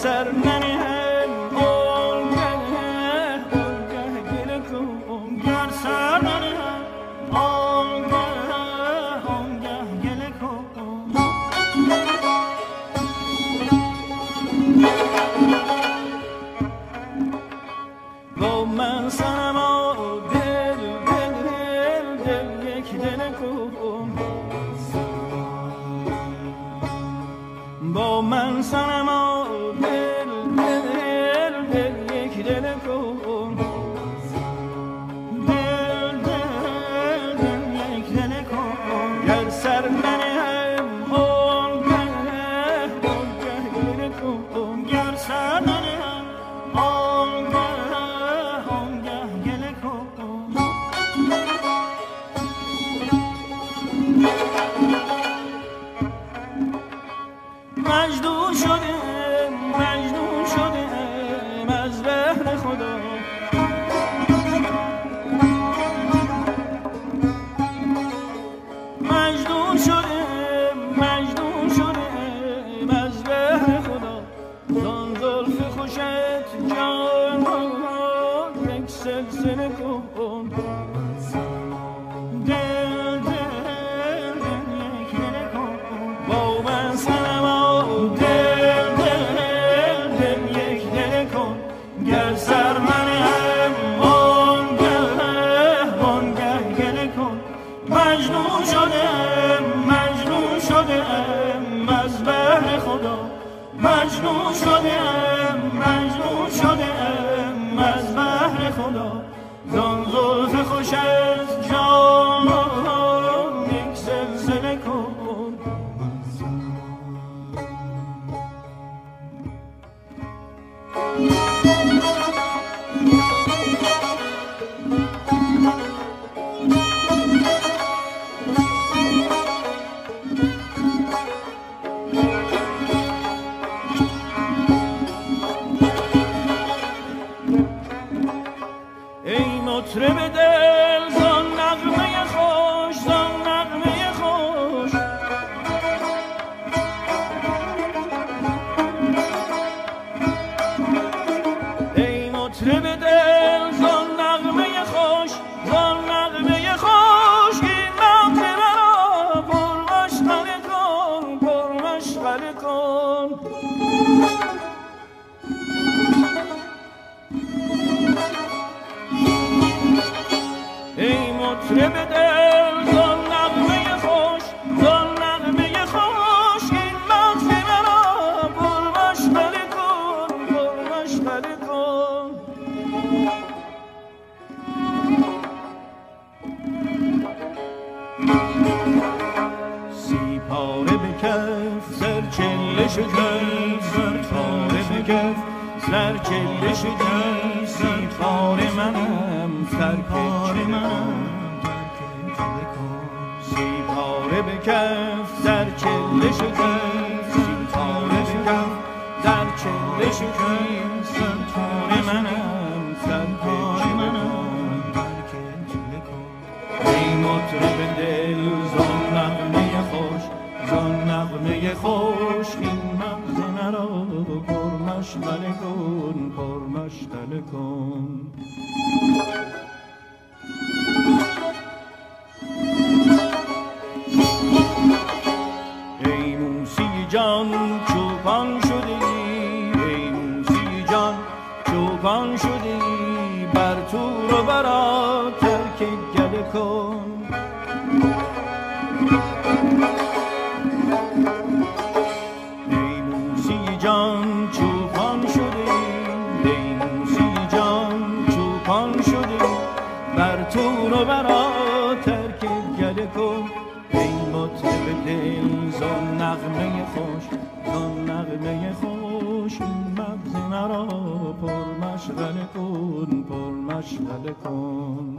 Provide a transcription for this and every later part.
سر ننهم آنگه گله کن گر سر ننهم آنگه گله کن با من صنما دل یک دل کن با من صنما دل یک دل کن دل یک دل کن گر سر ننهم آنگه گله کن گر سر ننهم آنگه گله کن مجنون شدم از بهر خدا مجنون شدم از بهر خدا زان زلف خوشت جان یک سلسله کن دل یک دل کن با من صنما دل یک دل کن گر سر منهم آنگه گله کن مجنون شدم از بهر خدا مجنون شدم از بهر خدا زان زلف خوش از جان یک سلسله کن ای مطرب دل زان نغمه خوش ای مطرب دل زان نغمه خوش این نغمه را پرمشغله کن ای مطرب دل زان نغمه خوش این مغزه را پرمشغله کن سی پاره به کف سر چله شکست سی پاره به کف سر چله شکست سی پاره منم سرکار منم سی پاره به کف سر چله شکست سی پاره به کف سر چله شکست سی پاره منم سرکار منم ای مطرب دل زان نغمه خوش این مغز مرا پرمشغله کن ای موسی جان چوپان شدی بر تور و برا ترک گله کن ای موسی جان چوپان شدی بر تور و برا ترک گله کن ای مطرب دل زان نغمه خوش این مغز مرا پرمشغله کن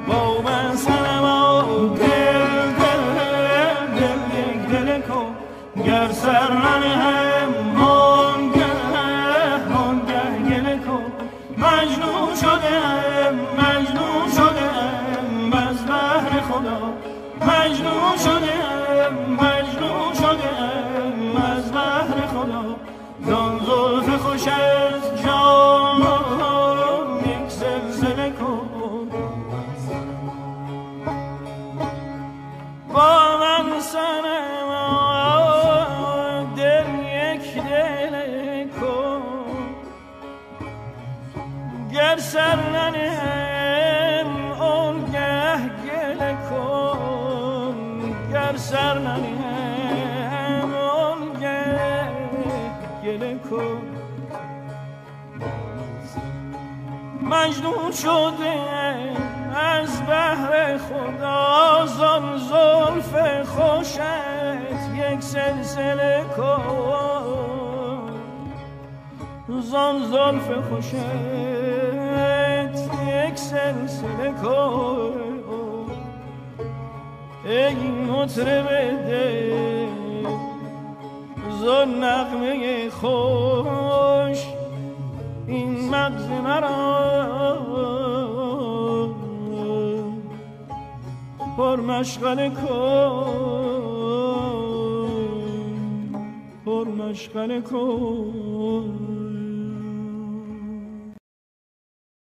با من صنما دل یک دل کن گر سر ننهم آنگه گله کن مجنون شدم از بهر خدا مجنون شدم مجنون شدم از بحر خدا زان زلف خوش از جان یک زلزله کن با من سنم دل یک دل کن گر سر ننهم اون گه گله کن گر سر ننهم اون گه گله کن مجنون شده از بحر خدا زان زلف خوشت یک سلسله کن زان زلف خوشت یک سلسله کن ای مطرب دل زان نغمه خوش این مغز مرا پر مشغله کن پر مشغله کن